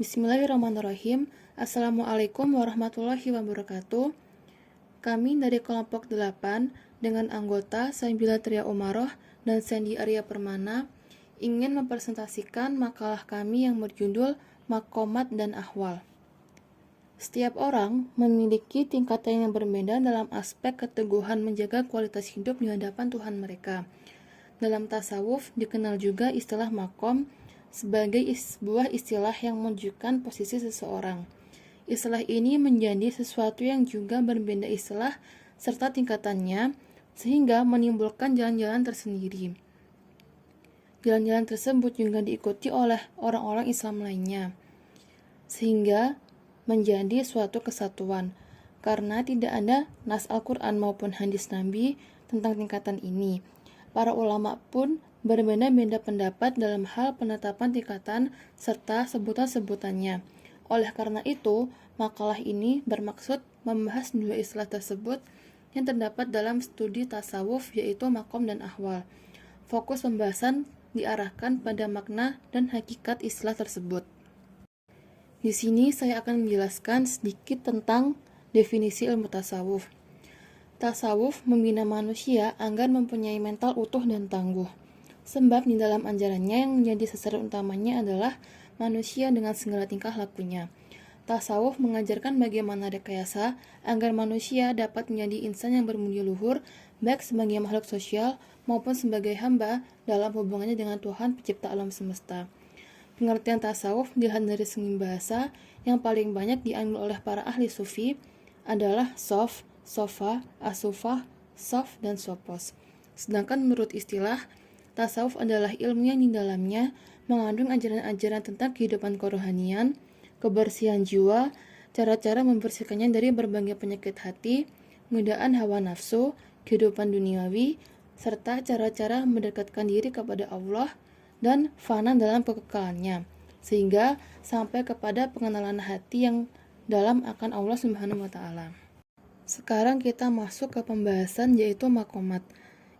Bismillahirrahmanirrahim. Assalamualaikum warahmatullahi wabarakatuh. Kami dari kelompok 8 dengan anggota Sambila Tria Umaroh dan Sandy Arya Permana ingin mempresentasikan makalah kami yang berjudul Makomat dan Ahwal. Setiap orang memiliki tingkatan yang berbeda dalam aspek keteguhan menjaga kualitas hidup di hadapan Tuhan mereka. Dalam tasawuf dikenal juga istilah makom sebagai sebuah istilah yang menunjukkan posisi seseorang. Istilah ini menjadi sesuatu yang juga berbeda istilah serta tingkatannya, sehingga menimbulkan jalan-jalan tersendiri. Jalan-jalan tersebut juga diikuti oleh orang-orang Islam lainnya, sehingga menjadi suatu kesatuan, karena tidak ada nas Al-Quran maupun hadis Nabi tentang tingkatan ini. Para ulama pun berbeda-beda pendapat dalam hal penetapan tingkatan serta sebutan-sebutannya. Oleh karena itu, makalah ini bermaksud membahas dua istilah tersebut yang terdapat dalam studi tasawuf, yaitu makom dan ahwal. Fokus pembahasan diarahkan pada makna dan hakikat istilah tersebut. Di sini saya akan menjelaskan sedikit tentang definisi ilmu tasawuf. Tasawuf membina manusia agar mempunyai mental utuh dan tangguh. Sebab di dalam ajarannya yang menjadi sasaran utamanya adalah manusia dengan segala tingkah lakunya. Tasawuf mengajarkan bagaimana rekayasa agar manusia dapat menjadi insan yang bermulia luhur, baik sebagai makhluk sosial maupun sebagai hamba dalam hubungannya dengan Tuhan pencipta alam semesta. Pengertian tasawuf dilihat dari segi bahasa yang paling banyak diambil oleh para ahli sufi adalah sof, sofa, asufah, sof, dan sopos. Sedangkan menurut istilah, tasawuf adalah ilmu yang di dalamnya mengandung ajaran-ajaran tentang kehidupan kerohanian, kebersihan jiwa, cara-cara membersihkannya dari berbagai penyakit hati, godaan hawa nafsu, kehidupan duniawi, serta cara-cara mendekatkan diri kepada Allah dan fana dalam kekekalannya, sehingga sampai kepada pengenalan hati yang dalam akan Allah Subhanahu wa Ta'ala. Sekarang kita masuk ke pembahasan, yaitu makomat.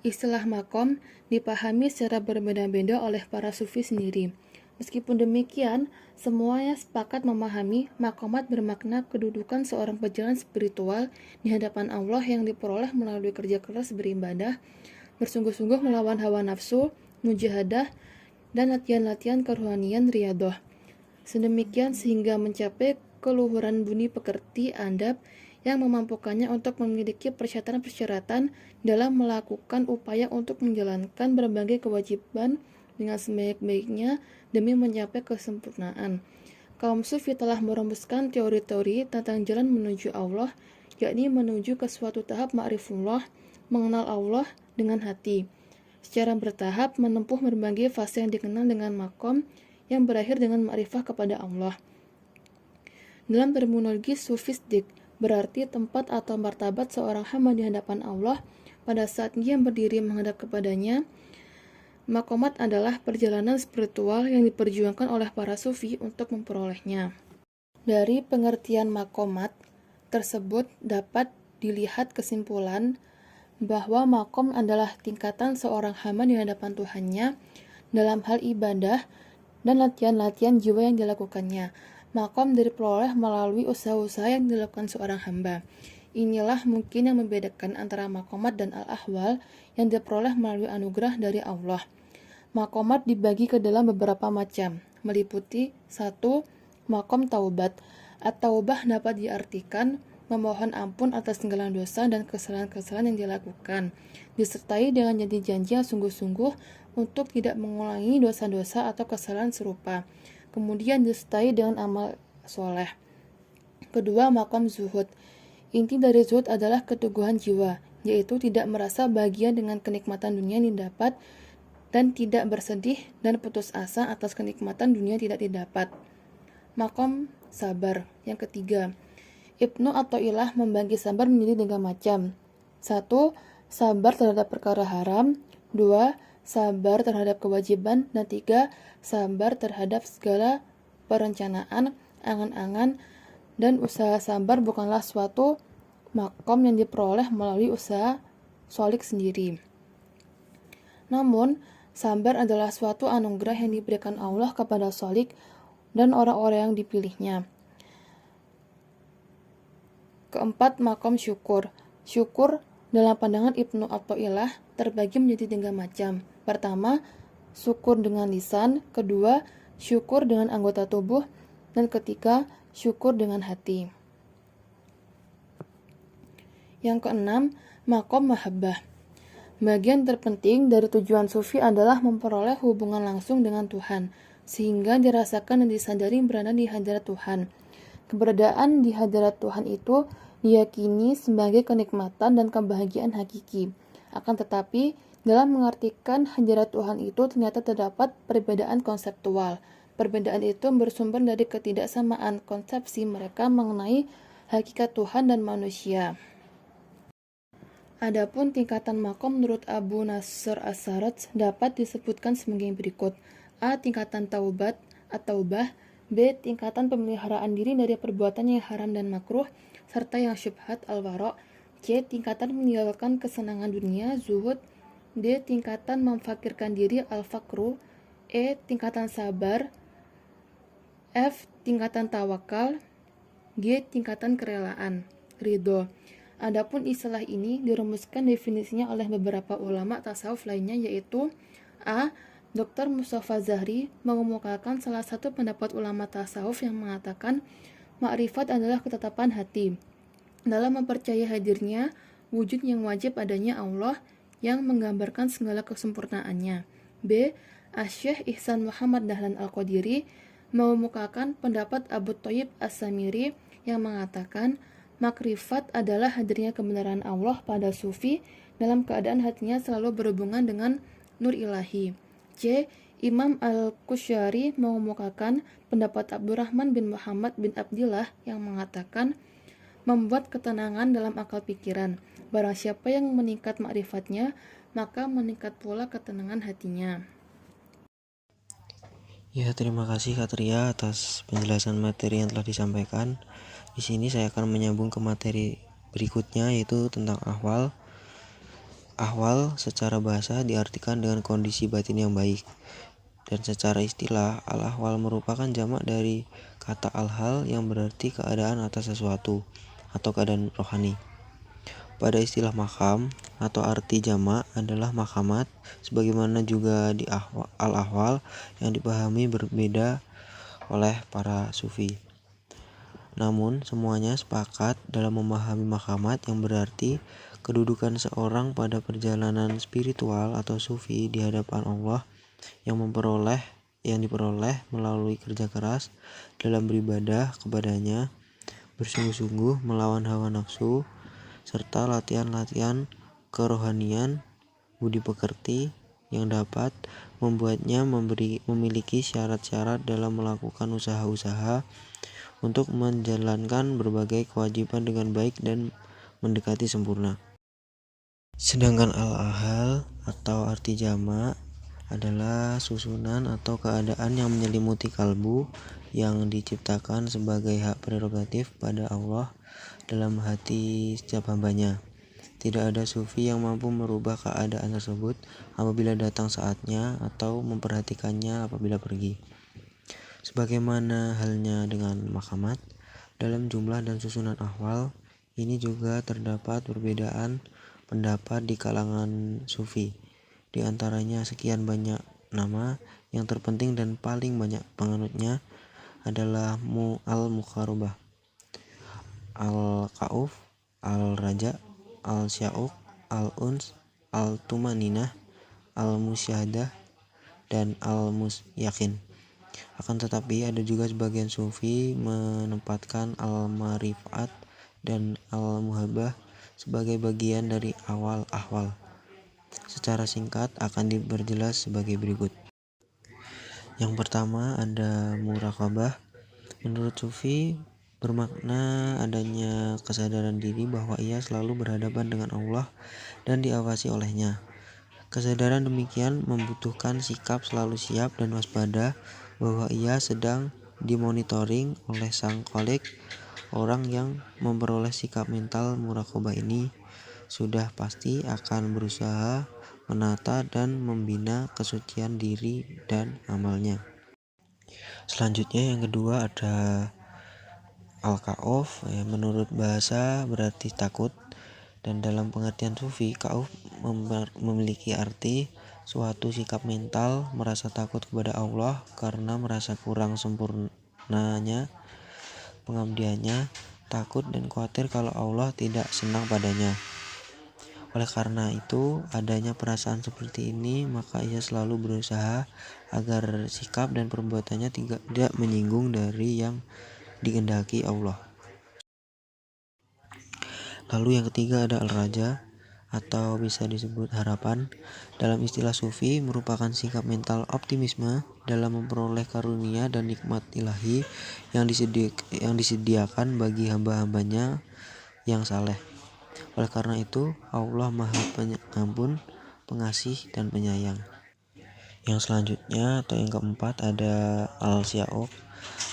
Istilah makom dipahami secara berbeda-beda oleh para sufi sendiri. Meskipun demikian, semuanya sepakat memahami makomat bermakna kedudukan seorang pejalan spiritual di hadapan Allah yang diperoleh melalui kerja keras beribadah, bersungguh-sungguh melawan hawa nafsu, mujahadah, dan latihan-latihan kerohanian riyadah. Sedemikian sehingga mencapai keluhuran budi pekerti adab yang memampukannya untuk memiliki persyaratan-persyaratan dalam melakukan upaya untuk menjalankan berbagai kewajiban dengan sebaik-baiknya demi mencapai kesempurnaan. Kaum sufi telah merumuskan teori-teori tentang jalan menuju Allah, yakni menuju ke suatu tahap ma'rifullah, mengenal Allah dengan hati. Secara bertahap menempuh berbagai fase yang dikenal dengan makom yang berakhir dengan ma'rifah kepada Allah. Dalam terminologi sufistik, berarti tempat atau martabat seorang hamba di hadapan Allah pada saat dia berdiri menghadap kepadanya. Makomat adalah perjalanan spiritual yang diperjuangkan oleh para sufi untuk memperolehnya. Dari pengertian makomat tersebut dapat dilihat kesimpulan bahwa makom adalah tingkatan seorang hamba di hadapan Tuhannya dalam hal ibadah dan latihan-latihan jiwa yang dilakukannya. Makom diperoleh melalui usaha-usaha yang dilakukan seorang hamba. Inilah mungkin yang membedakan antara makomat dan al-ahwal yang diperoleh melalui anugerah dari Allah. Makomat dibagi ke dalam beberapa macam, meliputi 1. Makom taubat. At-taubah dapat diartikan memohon ampun atas segala dosa dan kesalahan-kesalahan yang dilakukan, disertai dengan janji-janji yang sungguh-sungguh untuk tidak mengulangi dosa-dosa atau kesalahan serupa. Kemudian disertai dengan amal soleh. Kedua, makom zuhud. Inti dari zuhud adalah keteguhan jiwa, yaitu tidak merasa bahagia dengan kenikmatan dunia yang didapat dan tidak bersedih dan putus asa atas kenikmatan dunia tidak didapat. Makom sabar. Yang ketiga, Ibnu Athaillah membagi sabar menjadi 3 macam. 1. Sabar terhadap perkara haram. 2. Sabar terhadap kewajiban. Dan 3. Sabar terhadap segala perencanaan, angan-angan, dan usaha. Sabar bukanlah suatu makom yang diperoleh melalui usaha sholik sendiri. Namun, sabar adalah suatu anugerah yang diberikan Allah kepada sholik dan orang-orang yang dipilihnya. Keempat, makom syukur. Syukur dalam pandangan Ibnu Athaillah terbagi menjadi 3 macam. Pertama, syukur dengan lisan. Kedua, syukur dengan anggota tubuh. Dan ketiga, syukur dengan hati. Yang keenam, makom mahabbah. Bagian terpenting dari tujuan sufi adalah memperoleh hubungan langsung dengan Tuhan, sehingga dirasakan dan disadari berada di hadirat Tuhan. Keberadaan di hadirat Tuhan itu diyakini sebagai kenikmatan dan kebahagiaan hakiki. Akan tetapi, dalam mengartikan hadirat Tuhan itu ternyata terdapat perbedaan konseptual. Perbedaan itu bersumber dari ketidaksamaan konsepsi mereka mengenai hakikat Tuhan dan manusia. Adapun tingkatan makom menurut Abu Nasr As-Sarraj dapat disebutkan sebagai berikut. A. Tingkatan taubat at-taubah. B. Tingkatan pemeliharaan diri dari perbuatan yang haram dan makruh serta yang syubhat al-wara'. C. Tingkatan meninggalkan kesenangan dunia zuhud. D. Tingkatan memfakirkan diri al-fakru. E. Tingkatan sabar. F. Tingkatan tawakal. G. Tingkatan kerelaan ridho. Adapun istilah ini dirumuskan definisinya oleh beberapa ulama tasawuf lainnya, yaitu A. Dr. Mustafa Zahri mengemukakan salah satu pendapat ulama tasawuf yang mengatakan makrifat adalah ketetapan hati dalam mempercayai hadirnya wujud yang wajib adanya Allah yang menggambarkan segala kesempurnaannya. B. Asy-Syaikh Ihsan Muhammad Dahlan Al-Qadiri mengemukakan pendapat Abu Thayyib As-Samiri yang mengatakan makrifat adalah hadirnya kebenaran Allah pada sufi dalam keadaan hatinya selalu berhubungan dengan nur ilahi. C. Imam Al-Qusyari mengemukakan pendapat Abdurrahman bin Muhammad bin Abdillah yang mengatakan membuat ketenangan dalam akal pikiran. Barang siapa yang meningkat makrifatnya, maka meningkat pula ketenangan hatinya. Ya, terima kasih Katria atas penjelasan materi yang telah disampaikan. Di sini saya akan menyambung ke materi berikutnya, yaitu tentang ahwal. Ahwal secara bahasa diartikan dengan kondisi batin yang baik. Dan secara istilah, al-ahwal merupakan jamak dari kata al-hal yang berarti keadaan atas sesuatu atau keadaan rohani. Pada istilah makam atau arti jamak adalah makamat, sebagaimana juga di al-ahwal yang dipahami berbeda oleh para sufi. Namun, semuanya sepakat dalam memahami makamat yang berarti kedudukan seorang pada perjalanan spiritual atau sufi di hadapan Allah yang diperoleh melalui kerja keras dalam beribadah kepadanya, bersungguh-sungguh melawan hawa nafsu, serta latihan-latihan kerohanian, budi pekerti yang dapat membuatnya memiliki syarat-syarat dalam melakukan usaha-usaha untuk menjalankan berbagai kewajiban dengan baik dan mendekati sempurna. Sedangkan al-ahal atau arti jamak adalah susunan atau keadaan yang menyelimuti kalbu yang diciptakan sebagai hak prerogatif pada Allah dalam hati setiap hambanya. Tidak ada sufi yang mampu merubah keadaan tersebut apabila datang saatnya atau memperhatikannya apabila pergi. Sebagaimana halnya dengan makamat, dalam jumlah dan susunan ahwal ini juga terdapat perbedaan pendapat di kalangan sufi. Di antaranya sekian banyak nama, yang terpenting dan paling banyak penganutnya adalah al-Muqarrabah, al-Qauf, al-Raja, al-Sya'uq, al-Uns, al-Tumaninah, al-Musyahadah, dan al-Musyakin. Akan tetapi ada juga sebagian sufi menempatkan al-Marifat dan al-Muhabbah sebagai bagian dari awal ahwal. Secara singkat akan diperjelas sebagai berikut. Yang pertama ada muraqabah. Menurut sufi bermakna adanya kesadaran diri bahwa ia selalu berhadapan dengan Allah dan diawasi olehnya. Kesadaran demikian membutuhkan sikap selalu siap dan waspada bahwa ia sedang dimonitoring oleh Sang Khalik. Orang yang memperoleh sikap mental muraqabah ini sudah pasti akan berusaha menata dan membina kesucian diri dan amalnya. Selanjutnya yang kedua ada al-khauf, menurut bahasa berarti takut, dan dalam pengertian sufi, khauf memiliki arti suatu sikap mental merasa takut kepada Allah karena merasa kurang sempurnanya pengabdiannya, takut dan khawatir kalau Allah tidak senang padanya. Oleh karena itu, adanya perasaan seperti ini, maka ia selalu berusaha agar sikap dan perbuatannya tidak menyinggung dari yang dikehendaki Allah. Lalu yang ketiga ada al-raja, atau bisa disebut harapan. Dalam istilah sufi, merupakan sikap mental optimisme dalam memperoleh karunia dan nikmat ilahi yang disediakan bagi hamba-hambanya yang saleh. Oleh karena itu, Allah Maha Pengampun, Pengasih, dan Penyayang. Yang selanjutnya atau yang keempat ada al-syauq.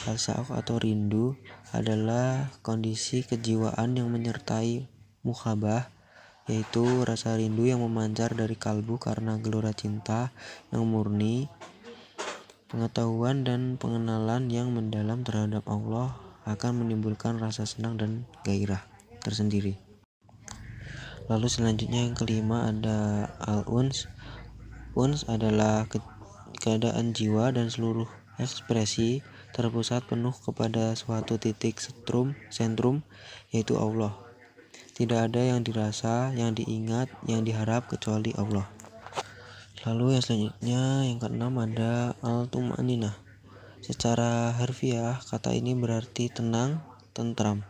Al-syauq atau rindu adalah kondisi kejiwaan yang menyertai muhabah, yaitu rasa rindu yang memancar dari kalbu karena gelora cinta yang murni, pengetahuan dan pengenalan yang mendalam terhadap Allah akan menimbulkan rasa senang dan gairah tersendiri. Lalu selanjutnya yang kelima ada al-uns. Uns adalah keadaan jiwa dan seluruh ekspresi terpusat penuh kepada suatu titik sentrum, yaitu Allah. Tidak ada yang dirasa, yang diingat, yang diharap kecuali Allah. Lalu yang selanjutnya yang keenam ada al-tuma'ninah. Secara harfiah, kata ini berarti tenang, tentram.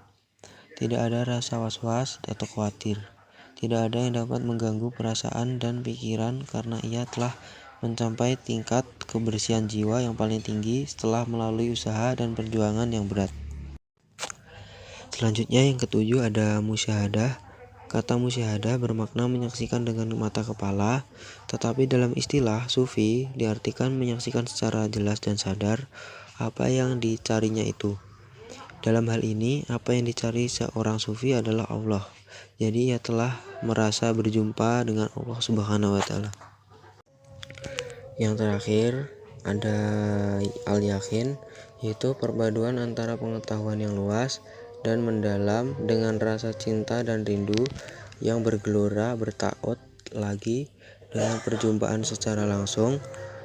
Tidak ada rasa was-was atau khawatir. Tidak ada yang dapat mengganggu perasaan dan pikiran karena ia telah mencapai tingkat kebersihan jiwa yang paling tinggi setelah melalui usaha dan perjuangan yang berat. Selanjutnya yang ketujuh ada musyahadah. Kata musyahadah bermakna menyaksikan dengan mata kepala, tetapi dalam istilah sufi diartikan menyaksikan secara jelas dan sadar apa yang dicarinya itu. Dalam hal ini, apa yang dicari seorang sufi adalah Allah. Jadi ia telah merasa berjumpa dengan Allah Subhanahu wa Ta'ala. Yang terakhir ada al-yakin, yaitu perpaduan antara pengetahuan yang luas dan mendalam dengan rasa cinta dan rindu yang bergelora bertaut lagi dengan perjumpaan secara langsung,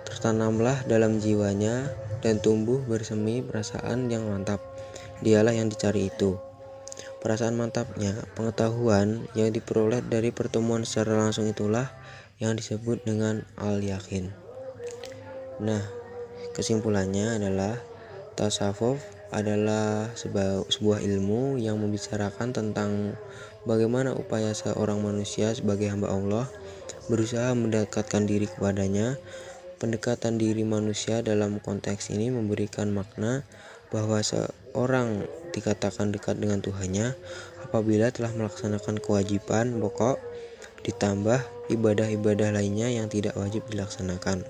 tertanamlah dalam jiwanya dan tumbuh bersemi perasaan yang mantap. Dialah yang dicari itu. Perasaan mantapnya, pengetahuan yang diperoleh dari pertemuan secara langsung itulah yang disebut dengan al-yakin. Nah, kesimpulannya adalah tasawuf adalah sebuah ilmu yang membicarakan tentang bagaimana upaya seorang manusia sebagai hamba Allah berusaha mendekatkan diri kepadanya. Pendekatan diri manusia dalam konteks ini memberikan makna bahwa seorang dikatakan dekat dengan Tuhannya apabila telah melaksanakan kewajiban pokok ditambah ibadah-ibadah lainnya yang tidak wajib dilaksanakan.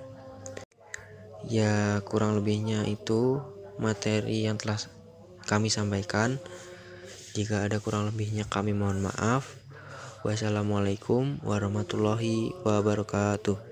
Ya, kurang lebihnya itu materi yang telah kami sampaikan. Jika ada kurang lebihnya kami mohon maaf. Wassalamualaikum warahmatullahi wabarakatuh.